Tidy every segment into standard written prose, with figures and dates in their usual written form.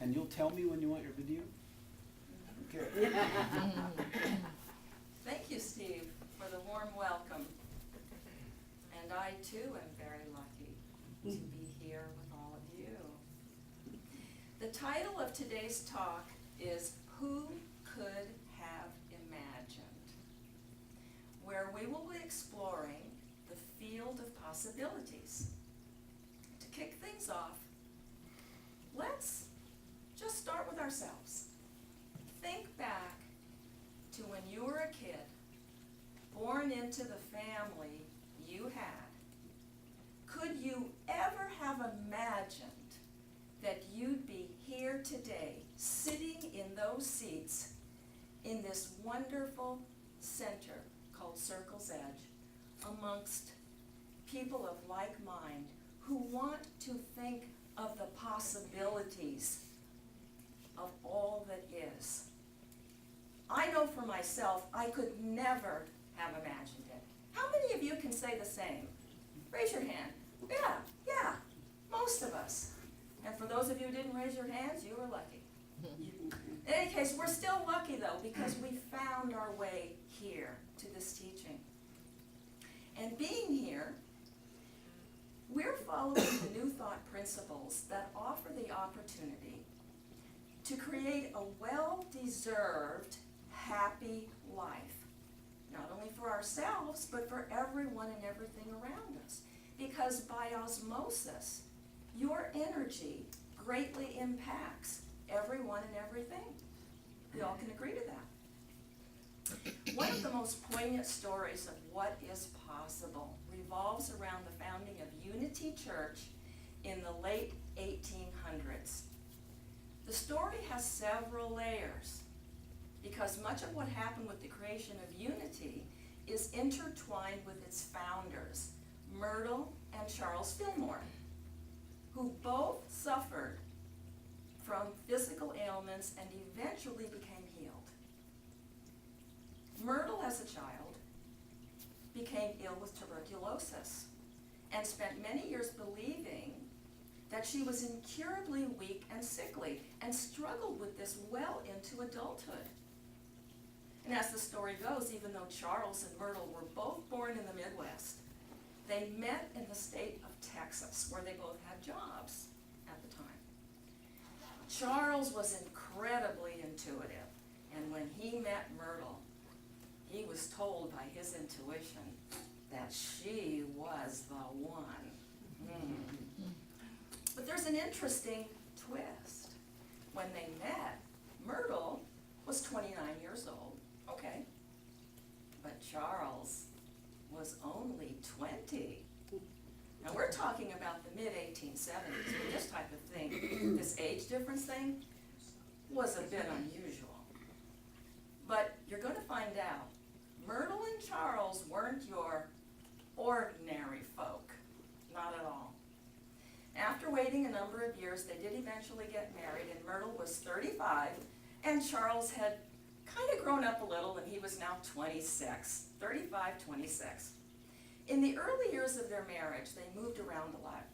And you'll tell me when you want your video? Okay. Thank you, Steve, for the warm welcome. And I too am very lucky to be here with all of you. The title of today's talk is Who Could Have Imagined?, where we will be exploring the field of possibilities. To kick things off, let's just start with ourselves. Think back to when you were a kid, born into the family you had. Could you ever have imagined that you'd be here today, sitting in those seats in this wonderful center called Circle's Edge, amongst people of like mind who want to think of the possibilities of all that is? I know for myself, I could never have imagined it. How many of you can say the same? Raise your hand. Yeah, most of us. And for those of you who didn't raise your hands, you were lucky. In any case, we're still lucky though, because we found our way here to this teaching. And being here, we're following the New Thought principles that offer the opportunity to create a well-deserved, happy life. Not only for ourselves, but for everyone and everything around us. Because by osmosis, your energy greatly impacts everyone and everything. We all can agree to that. One of the most poignant stories of what is possible revolves around the founding of Unity Church in the late 1800s. The story has several layers because much of what happened with the creation of Unity is intertwined with its founders, Myrtle and Charles Fillmore, who both suffered from physical ailments and eventually became healed. Myrtle, as a child, became ill with tuberculosis and spent many years believing that she was incurably weak and sickly and struggled with this well into adulthood. And as the story goes, even though Charles and Myrtle were both born in the Midwest, they met in the state of Texas, where they both had jobs at the time. Charles was incredibly intuitive, and when he met Myrtle, he was told by his intuition that she was the one. But there's an interesting twist. When they met, Myrtle was 29 years old, okay, but Charles was only 20. Now we're talking about the mid-1870s, but this type of thing, this age difference thing, was a bit unusual. But you're going to find out, Myrtle and Charles weren't your ordinary folk, not at all. After waiting a number of years, they did eventually get married, and Myrtle was 35, and Charles had kind of grown up a little, and he was now 26, 35, 26. In the early years of their marriage, they moved around a lot,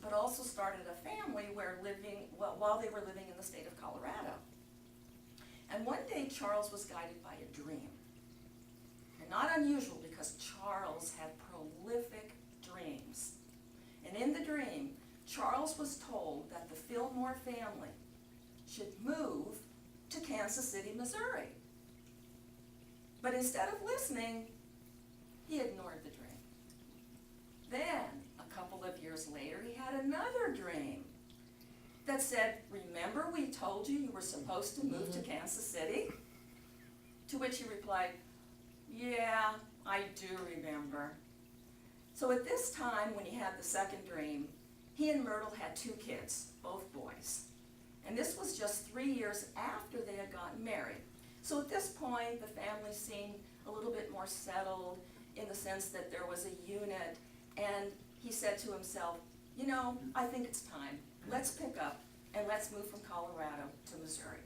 but also started a family while they were living in the state of Colorado. And one day, Charles was guided by a dream. And not unusual, because Charles had prolific dreams. And in the dream, Charles was told that the Fillmore family should move to Kansas City, Missouri. But instead of listening, he ignored the dream. Then, a couple of years later, he had another dream that said, "Remember we told you were supposed to move to Kansas City?" To which he replied, "Yeah, I do remember." So at this time, when he had the second dream, he and Myrtle had 2 kids, both boys. And this was just 3 years after they had gotten married. So at this point, the family seemed a little bit more settled in the sense that there was a unit. And he said to himself, you know, I think it's time. Let's pick up and let's move from Colorado to Missouri.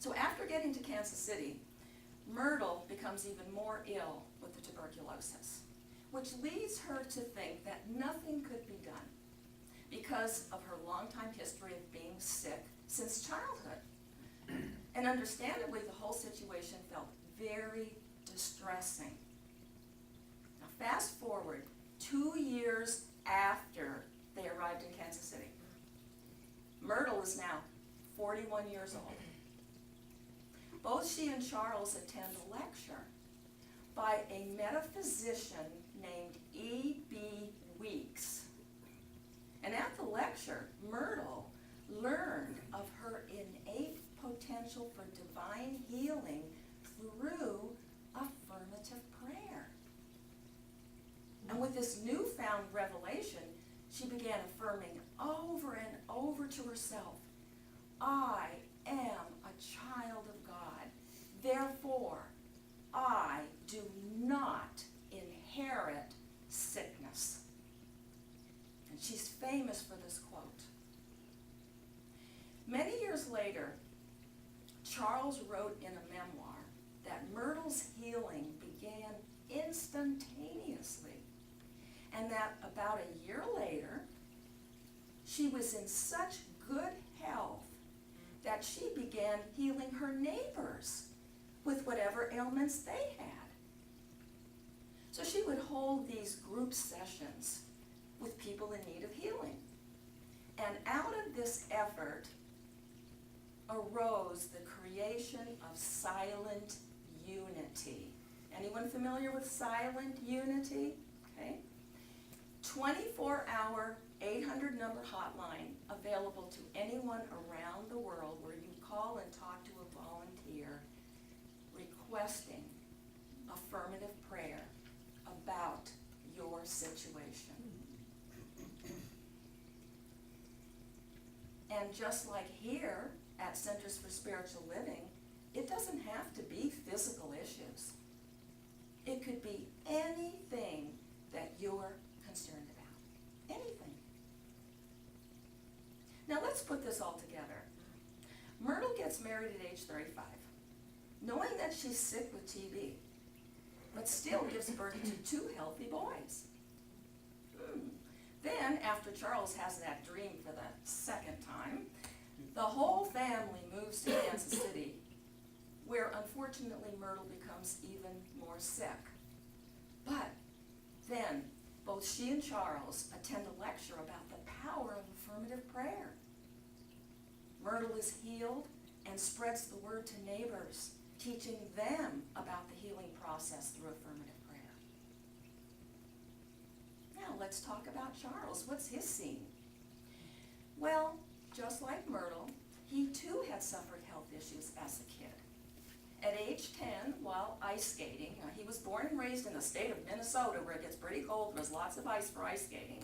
So after getting to Kansas City, Myrtle becomes even more ill with the tuberculosis, which leads her to think that nothing could be done. because of her longtime history of being sick since childhood. And understandably, the whole situation felt very distressing. Now, fast forward 2 years after they arrived in Kansas City. Myrtle is now 41 years old. Both she and Charles attend a lecture by a metaphysician named E.B. Weeks. And at the lecture, Myrtle learned of her innate potential for divine healing through affirmative prayer. And with this newfound revelation, she began affirming over and over to herself, I am a child of God. Therefore, I do not inherit sickness. And she's famous for this quote. Many years later, Charles wrote in a memoir that Myrtle's healing began instantaneously, and that about a year later, she was in such good health that she began healing her neighbors with whatever ailments they had. So she would hold these group sessions with people in need of healing. And out of this effort arose the creation of silent unity. Anyone familiar with silent unity? Okay. 24-hour 800 number hotline available to anyone around the world, where you call and talk to a volunteer requesting affirmative prayer about your situation. And just like here at Centers for Spiritual Living, it doesn't have to be physical issues. It could be anything that you're concerned about. Anything. Now let's put this all together. Myrtle gets married at age 35, knowing that she's sick with TB, but still gives birth to 2 healthy boys. Then, after Charles has that dream for the second time, the whole family moves to Kansas City, where unfortunately Myrtle becomes even more sick. But then, both she and Charles attend a lecture about the power of affirmative prayer. Myrtle is healed and spreads the word to neighbors, teaching them about the healing process through affirmative prayer. Now let's talk about Charles. What's his scene? Well, just like Myrtle, he too had suffered health issues as a kid. At age 10, while ice skating, he was born and raised in the state of Minnesota, where it gets pretty cold. There's lots of ice for ice skating.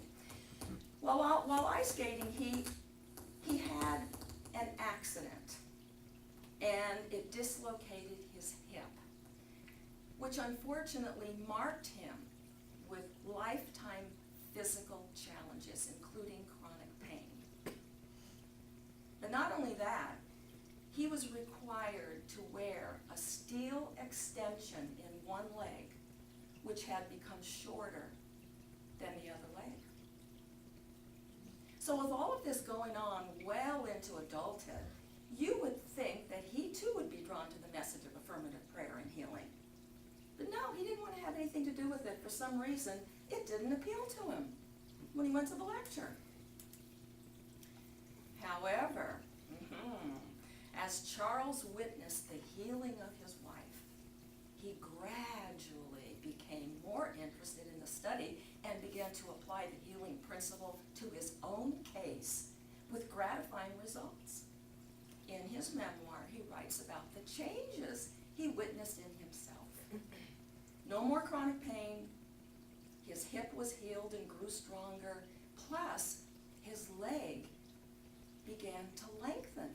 Well, while ice skating, he had an accident, and it dislocated his hip, which unfortunately marked him with lifetime physical challenges, including chronic pain. But not only that, he was required to wear a steel extension in one leg, which had become shorter than the other leg. So with all of this going on well into adulthood, you would think that he too would be drawn to the message of affirmative prayer and healing. But no, he didn't want to have anything to do with it. For some reason, it didn't appeal to him when he went to the lecture. However, as Charles witnessed the healing of his wife, he gradually became more interested in the study and began to apply the healing principle to his own case with gratifying results. In his memoir, he writes about the changes he witnessed in himself. No more chronic pain, his hip was healed and grew stronger, plus his leg began to lengthen.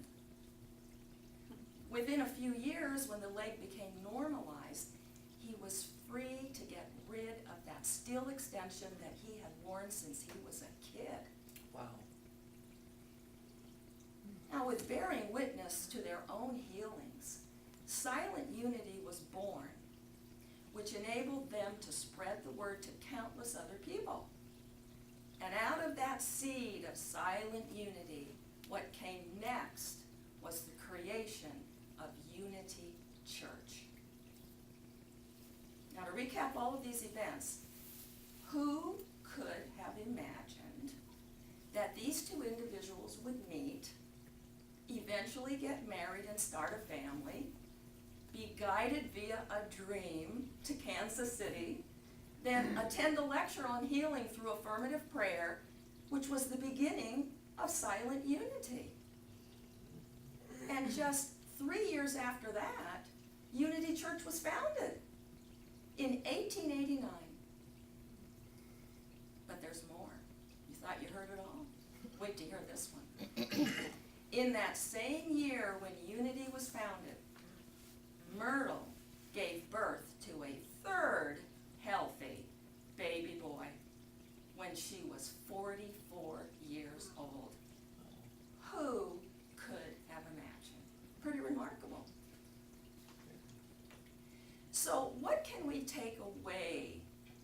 Within a few years, when the leg became normalized, he was free to get rid of that steel extension that he had worn since he was a kid. Wow. Now, with bearing witness to their own healings, silent unity was born, which enabled them to spread the word to countless other people. And And out of that seed of silent unity, what came next was the creation of Unity Church. Now, to recap all of these events, who could have imagined that these two individuals would meet, eventually get married and start a family, be guided via a dream to Kansas City, then attend a lecture on healing through affirmative prayer, which was the beginning of silent unity? And just 3 years after that, Unity Church was founded in 1889. But there's more. You thought you heard it all? Wait to hear this one. In that same year when Unity was founded, Myrtle gave birth to a third healthy baby boy when she was 44 years old. Who could have imagined? Pretty remarkable. So what can we take away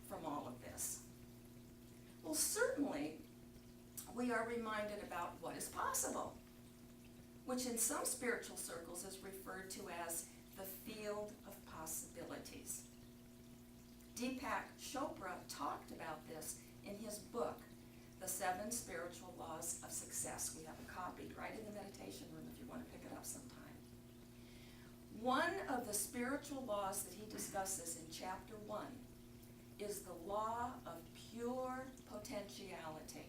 from all of this? Well, certainly we are reminded about what is possible, which in some spiritual circles is referred to as the field of possibilities. Deepak Chopra talked about this in his book, The 7 Spiritual Laws of Success. We have it copied right in the meditation room if you want to pick it up sometime. One of the spiritual laws that he discusses in chapter 1 is the law of pure potentiality.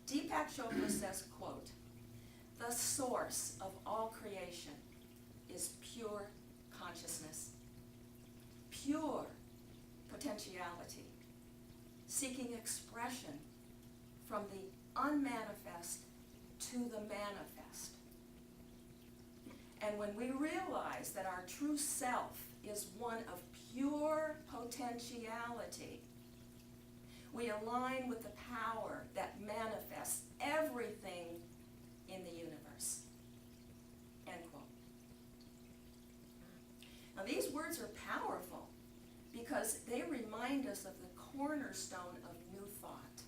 Deepak Chopra says, quote, "The source of all creation is pure consciousness, pure potentiality, seeking expression from the unmanifest to the manifest. And when we realize that our true self is one of pure potentiality, we align with the power that manifests everything in the universe." End quote. Now these words are powerful because they remind us of the cornerstone of new thought,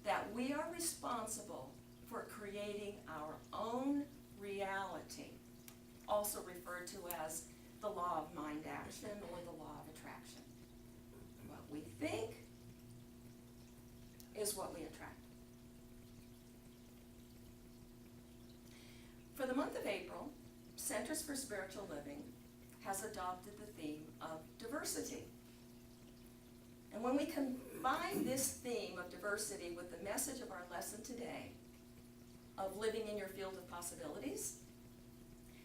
that we are responsible for creating our own reality, also referred to as the law of mind action or the law of attraction. What we think is what we attract. For the month of April, Centers for Spiritual Living has adopted the theme of diversity. And when we combine this theme of diversity with the message of our lesson today, of living in your field of possibilities,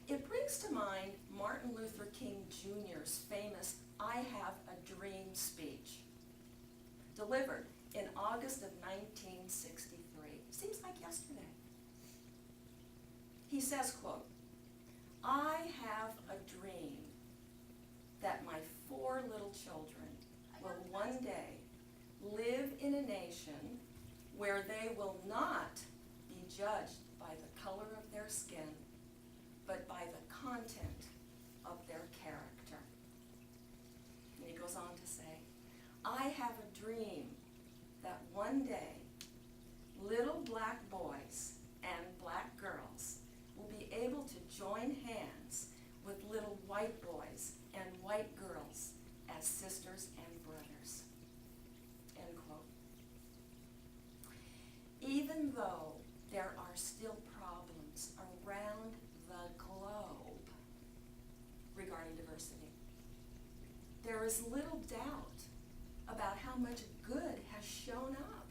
it brings to mind Martin Luther King Jr.'s famous "I Have a Dream" speech, delivered in August of 1963. Seems like yesterday. He says, quote, "I have a dream that my 4 little children will one day live in a nation where they will not be judged by the color of their skin, but by the content of their character." And he goes on to say, "I have a dream that one day little black boys and black girls will be able to join hands with little white boys and white girls as sisters and brothers." End quote. Even though there are still problems around the globe regarding diversity, there is little doubt about how much good has shown up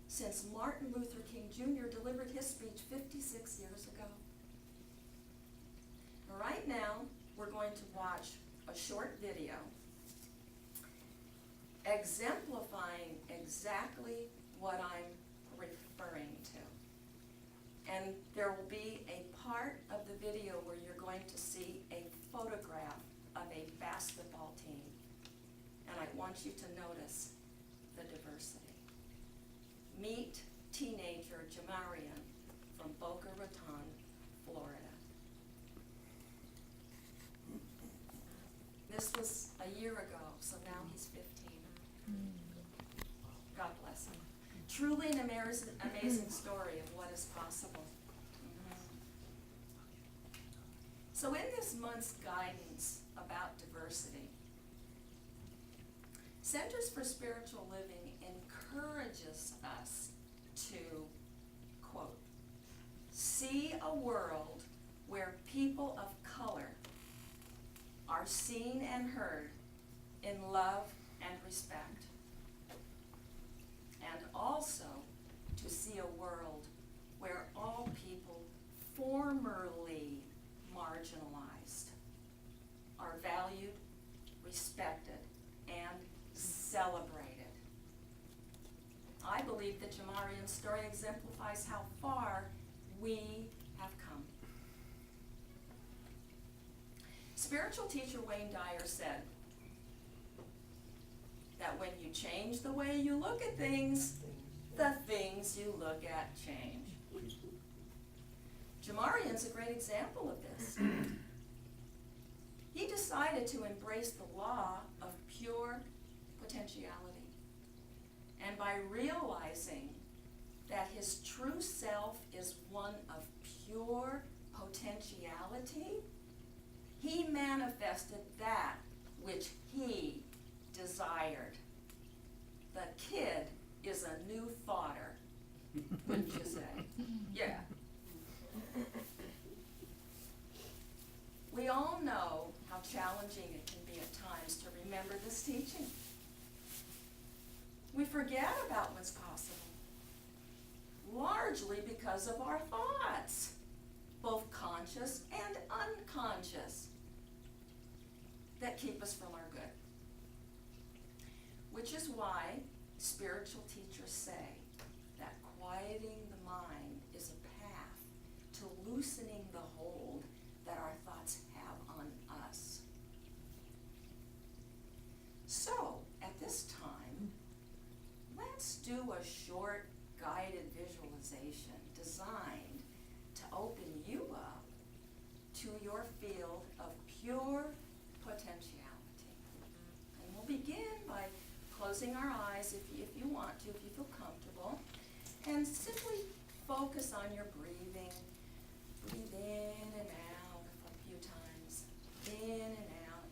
since Martin Luther King Jr. delivered his speech 56 years ago. Right now, we're going to watch a short video exemplifying exactly what I'm referring to. And there will be a part of the video where you're going to see a photograph of a basketball team. And I want you to notice the diversity. Meet teenager Jamarian from Boca Raton, Florida. This was a year ago, so now he's 15. God bless him. Truly an amazing story of what is possible. So in this month's guidance about diversity, Centers for Spiritual Living encourages us to, quote, see a world where people of color are seen and heard in love and respect, and also to see a world where all people formerly marginalized are valued, respected, and celebrated. I believe the Jamarian story exemplifies how far we have come. Spiritual teacher Wayne Dyer said that when you change the way you look at things, the things you look at change. Jamarian's a great example of this. He decided to embrace the law of pure potentiality. And by realizing that his true self is one of pure potentiality, he manifested that which he desired. The kid is a new thoughter, wouldn't you say? Yeah. We all know how challenging it can be at times to remember this teaching. We forget about what's possible, largely because of our thoughts, both conscious and unconscious, that keep us from our good. Which is why spiritual teachers say that quieting the mind is a path to loosening the hold that our thoughts have on us. So, at this time, let's do a short guided visualization designed to open you up to your field of pure potentiality. And we'll begin by closing our eyes if you want to, if you feel comfortable, and simply focus on your breathing. Breathe in and out a few times. In and out.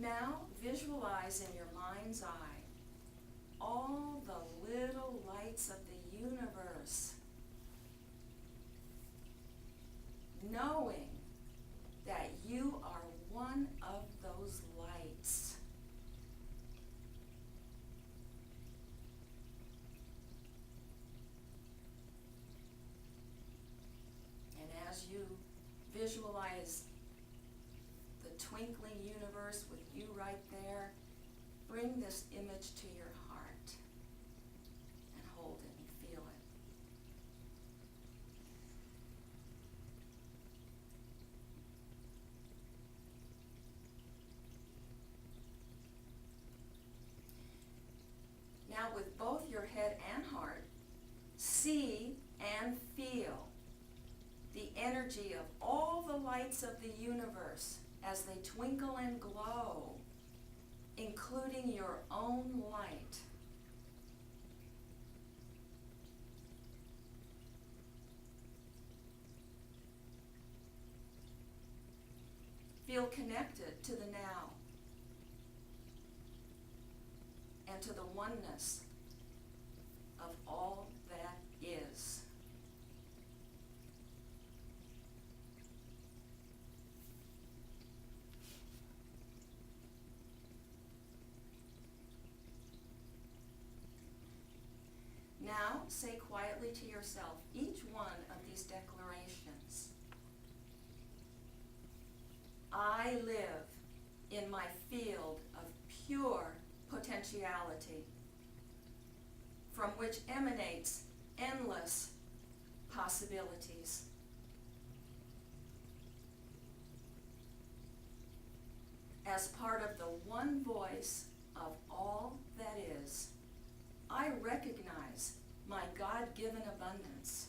Now visualize in your mind's eye all the little lights of the universe, knowing that you are one of those lights. And as you visualize the twinkling universe with you right there, bring this image to your heart and hold it and feel it. Now with both your head and heart, see and feel the energy of all the lights of the universe as they twinkle and glow, including your own light. Feel connected to the now and to the oneness of all that is. Now say quietly to yourself each one of these declarations. I live in my field of pure potentiality, from which emanates endless possibilities. As part of the one voice of all that is, I recognize my God-given abundance.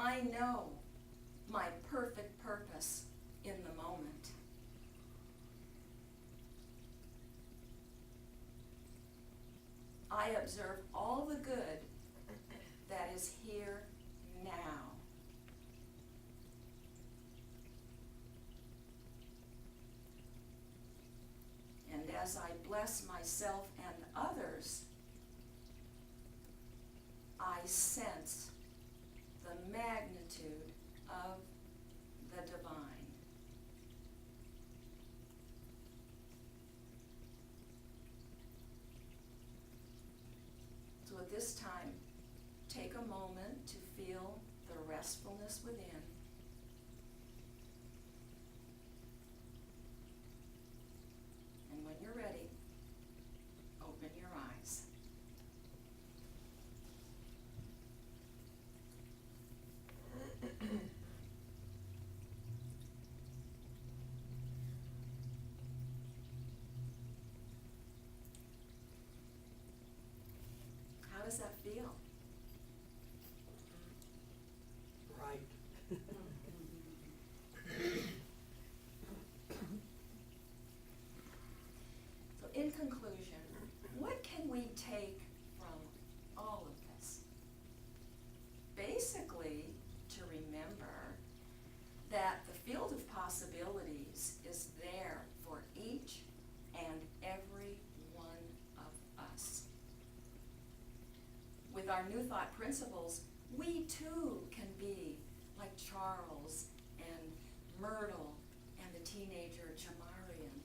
I know my perfect purpose in the moment. I observe all the good that is here now. And as I bless myself and others, I sense the magnitude of the divine. So at this time, take a moment to feel the restfulness within. And when you're ready, open your eyes. How does that feel? Right. So in conclusion, what can we take from all of this? Basically, to remember that the field of possibilities is there for each and every one of us. With our New Thought principles, we too can be like Charles and Myrtle and the teenager Jamarian.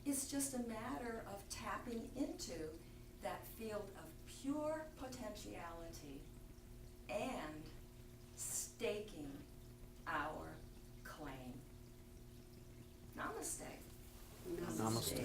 It's just a matter of tapping into that field of pure potentiality and staking our claim. Namaste. Namaste.